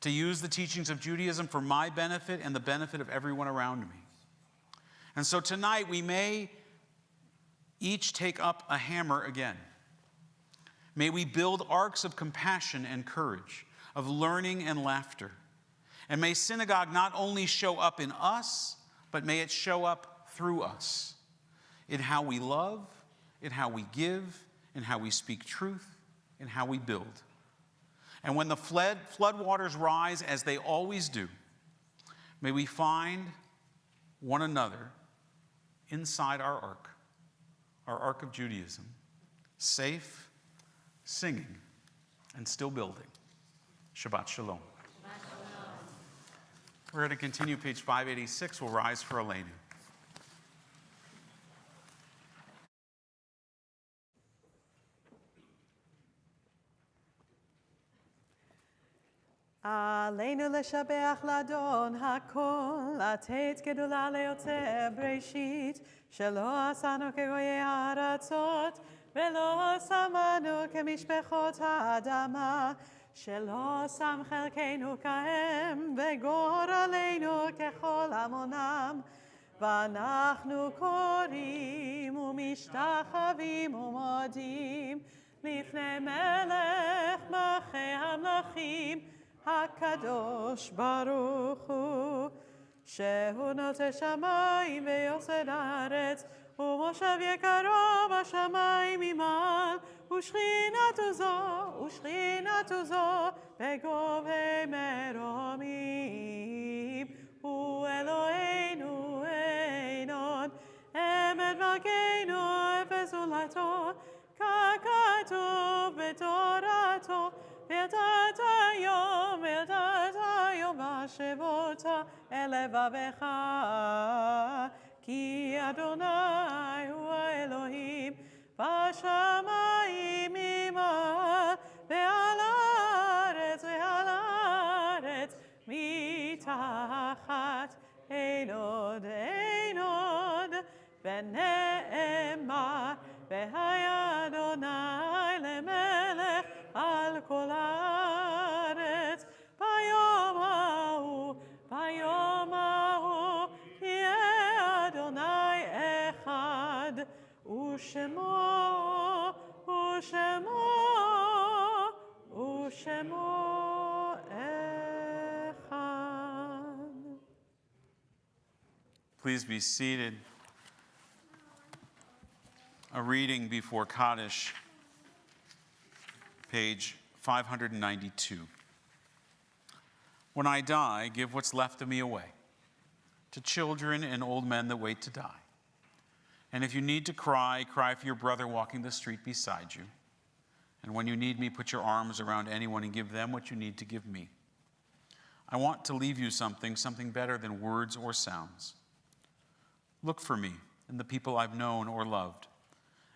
to use the teachings of Judaism for my benefit and the benefit of everyone around me. And so tonight we may each take up a hammer again. May we build arcs of compassion and courage, of learning and laughter. And may synagogue not only show up in us, but may it show up through us, in how we love, in how we give, in how we speak truth, in how we build. And when the floodwaters rise, as they always do, may we find one another inside our ark of Judaism, safe, singing, and still building. Shabbat Shalom. We're going to continue page 586. We'll rise for Elenu. עלינו לשבח לאדון הכל, לתת גדולה ליוצר בראשית, שלא עשנו כגויי הארצות, ולא שמנו כמשפחות האדמה, שלא שם חלקנו כהם, וגורלנו ככל המונם. ואנחנו קוראים ומשתחווים ומודים לפני מלך מלכי המלכים, הקדוש ברוך הוא, שהוא נוטה שמיים ויוסד הארץ, ומושב יקרו בשמיים ממעל, ושכינתו זו בגובה מרומים. הוא אלוהינו אין עוד, אמת מלכנו אפס זולתו, ככתוב בתורתו, וידעת היום והשבות אל לבבך, כי אדוני הוא האלוהים בשמיים ממעל, ועל הארץ מתחת. אין עוד, ונאמר, והיה אדוני למלך על כל הארץ. ביום ההוא יהיה אדוני אחד, ושמו אחד. Please be seated. A reading before Kaddish, page 592. When I die, give what's left of me away to children and old men that wait to die. And if you need to cry, cry for your brother walking the street beside you. And when you need me, put your arms around anyone and give them what you need to give me. I want to leave you something better than words or sounds. Look for me in the people I've known or loved.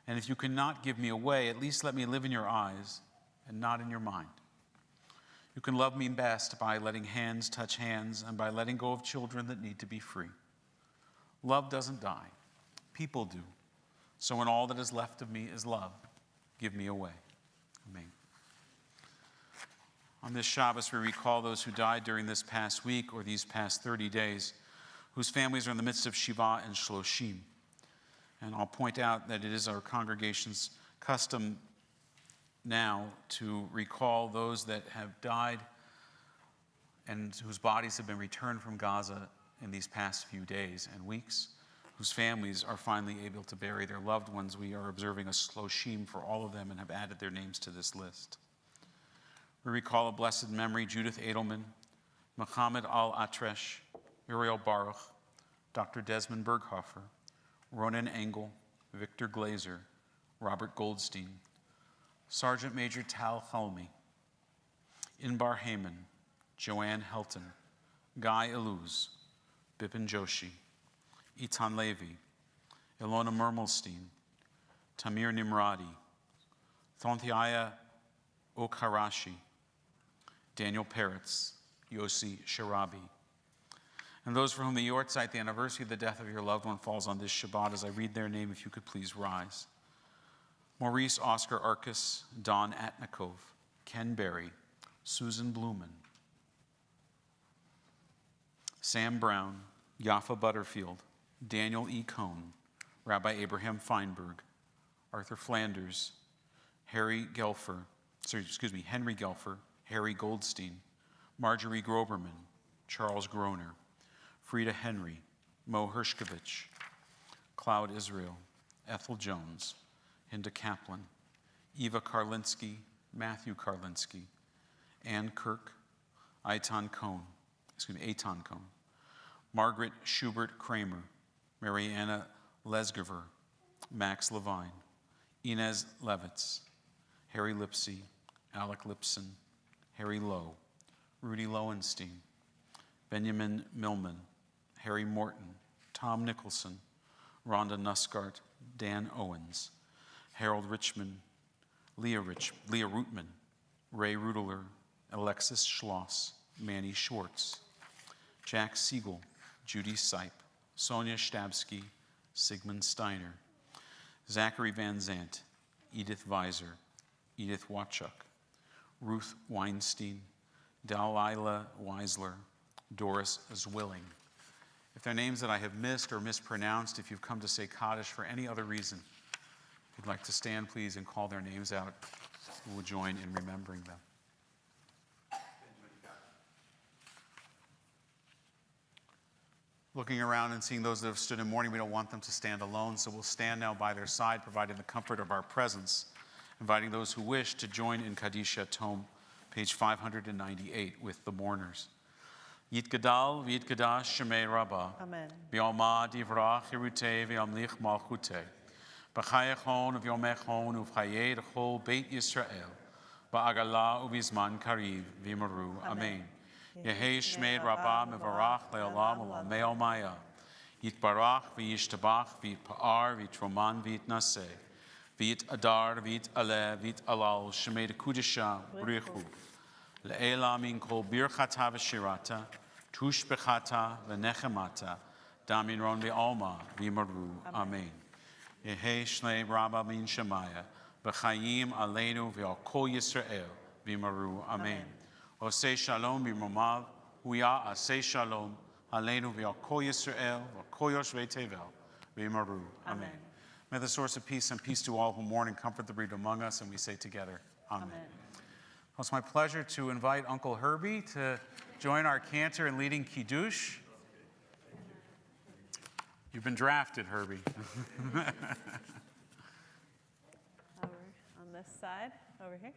And if you cannot give me away, at least let me live in your eyes and not in your mind. You can love me best by letting hands touch hands and by letting go of children that need to be free. Love doesn't die. People do. So when all that is left of me is love, give me away. Amen. On this Shabbos, we recall those who died during this past week or these past 30 days, whose families are in the midst of Shiva and Shloshim. And I'll point out that it is our congregation's custom now to recall those that have died and whose bodies have been returned from Gaza in these past few days and weeks, whose families are finally able to bury their loved ones. We are observing a Shloshim for all of them and have added their names to this list. We recall a blessed memory, Judith Edelman, Mohammed Al-Atresh, Uriel Baruch, Dr. Desmond Berghofer, Ronan Engel, Victor Glazer, Robert Goldstein, Sergeant Major Tal Chalmi, Inbar Heyman, Joanne Helton, Guy Iluz, Bipin Joshi, Itan Levy, Ilona Mermelstein, Tamir Nimradi, Thonthia Okarashi, Daniel Peretz, Yossi Sharabi. And those for whom the Yortzeit, the anniversary of the death of your loved one, falls on this Shabbat, as I read their name, if you could please rise. Maurice Oscar Arcus, Don Atnikov, Ken Berry, Susan Blumen, Sam Brown, Yaffa Butterfield, Daniel E. Cohn, Rabbi Abraham Feinberg, Arthur Flanders, Henry Gelfer, Harry Goldstein, Marjorie Groberman, Charles Groner, Frida Henry, Mo Hershkovich, Cloud Israel, Ethel Jones, Hinda Kaplan, Eva Karlinski, Matthew Karlinski, Ann Kirk, Eitan Cohn, Margaret Schubert Kramer, Mariana Lesgover, Max Levine, Inez Levitz, Harry Lipsy, Alec Lipson, Harry Lowe, Rudy Lowenstein, Benjamin Millman, Harry Morton, Tom Nicholson, Rhonda Nussgart, Dan Owens, Harold Richmond, Leah Rootman, Ray Rudler, Alexis Schloss, Manny Schwartz, Jack Siegel, Judy Sipe, Sonia Stabsky, Sigmund Steiner, Zachary Van Zandt, Edith Weiser, Edith Watchuk, Ruth Weinstein, Delilah Weisler, Doris Zwilling. If there are names that I have missed or mispronounced, if you've come to say Kaddish for any other reason, if you'd like to stand, please, and call their names out, we will join in remembering them. Looking around and seeing those that have stood in mourning, we don't want them to stand alone, so we'll stand now by their side, providing the comfort of our presence, inviting those who wish to join in Kadisha Tome, page 598, with the mourners. Yitgadal v'yitgadash shemei Rabbah. Amen. V'yomad yivrach hirutei v'yamlich malchutei. B'chayechon v'yomechon uv'chayei d'chol Beit Yisrael. Ba'agala uv'izman kariv v'yimaru. Amen. Yehei shmei Rabbah mevarach le'olam u'lamei omaya. Yitbarach v'yishtabach v'yitpa'ar v'yitroman v'yitnaseh. V'yit adar v'yit aleh v'yit alal shemei d'kudisha b'richu. Le'ela min kol birchata v'shirata, tush bechata v'nechemata, damin ron v'alma v'yimaru. Amen. Yehei shnei Rabbah min shemaya, b'chayim aleinu v'al kol Yisrael v'yimaru. Amen. Osei shalom b'momav, huya asei shalom, aleinu v'al kol Yisrael, v'al kol yoshvei tevel v'yimaru. Amen. May the source of peace and peace to all who mourn and comfort the bereaved among us, and we say together, Amen. Well, it's my pleasure to invite Uncle Herbie to join our cantor in leading Kiddush. You've been drafted, Herbie. Over on this side, over here.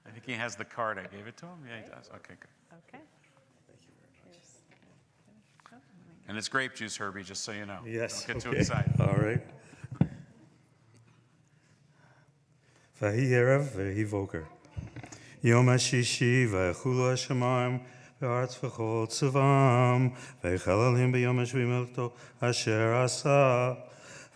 I think he has the card. I gave it to him. Yeah, he does. Okay, good. Okay. And it's grape juice, Herbie, just so you know. Yes. Don't get too okay. excited. All right. Vahi erev vahi voker. Yom HaShishi v'echulu hashamayim v'aretz v'chol tzavam v'echel alim b'yom hashvi melchto asher asa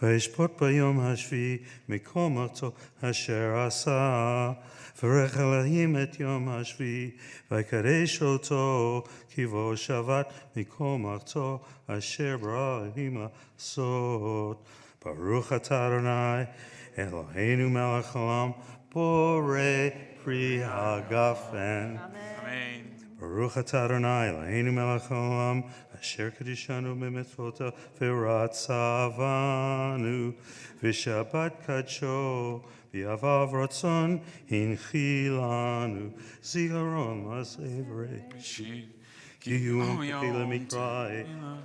v'yishpot b'yom hashvi mikol melchto asher asa v'rechel alim et yom hashvi v'ykadesh oto kivo shavat mikol melchto asher bra'im la'asot Baruch atah Adonai Eloheinu melech haolam borei Pri Hagafen. Amen. Baruch atah Adonai Eloheinu melech haolam asher kadishanu b'mitzvotav v'ratzavanu v'shabbat kadsho v'yavav ratzon hinchilanu ziharon l'sevrei ki hu u'mekila mikrai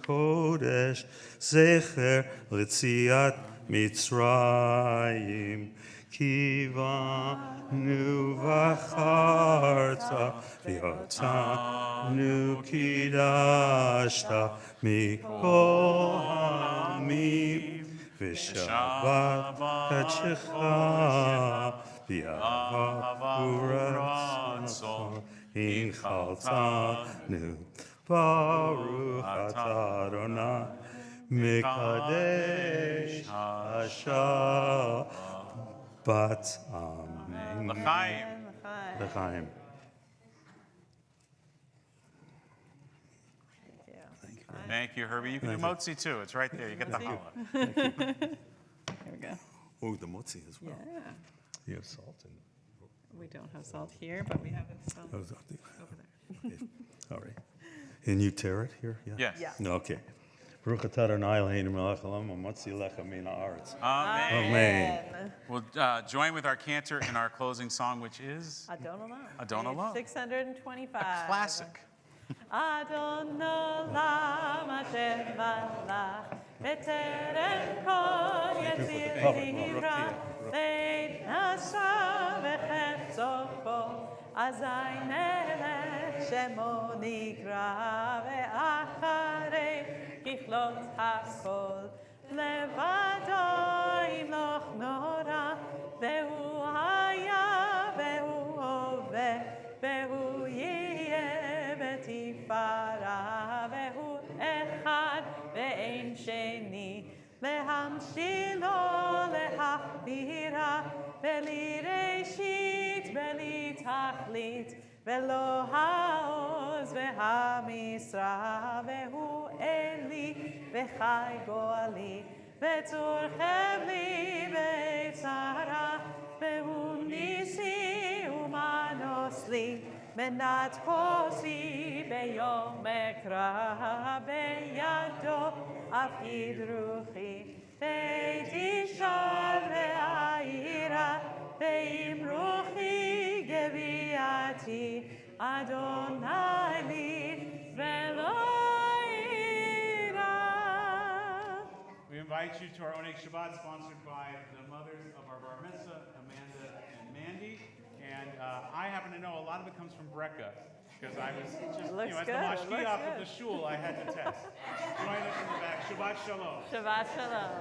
kodesh zecher l'tziat Mitzrayim Kivanu v'acharta v'yotanu kidashta mikol hamim v'shabbat kadshecha v'yavav uratzon inchaltanu Baruch atah Adonai Mekadesh Hashabbat. Amen. L'chaim. L'chaim. L'chaim. Thank you. Thank you, Herbie. You can do motzi too. It's right there. You get the challah. Here we go. Oh, the motzi as well. Yeah. You have salt and. We don't have salt here, but we have some Oh, over there. all right. And you tear it here? Yeah? Yes. Yeah. No, okay. Baruch atah Adonai Eloheinu melech haolam ha'motzi lecha min haaretz. Amen. Amen. We'll join with our cantor in our closing song, which is Adon Olam. Adon Olam. Page 625. a classic. Adon Olam Hashem malach b'terem kol yetzir nivra leid nasra v'chefzo kol azay melech shemo nikra ve'acharei kichlot hakol levado imloch nora ve'hu haya ve'hu hoveh ve'hu yeh בתפארה והוא אחד ואין שני להמשילו להכבירה בלי ראשית בלי תכלית ולא העוז והמשרה והוא אלי וחי גואלי וצור חבלי בצרה והוא ניסי ומנוס לי מנת כוסי ביום אקרא בידו אפקיד רוחי בית אישה והעירה ועם רוחי גביעתי אדוני לי ולא אירא. We invite you to our Oneg Shabbat, sponsored by the mothers of our Bar Mitzvah, Amanda and Mandy. And I happen to know a lot of it comes from Brecca, because I was just, Looks as good, the looks mashgiach of good. the shul, I had to test. Join us in the back. Shabbat Shalom. Shabbat Shalom.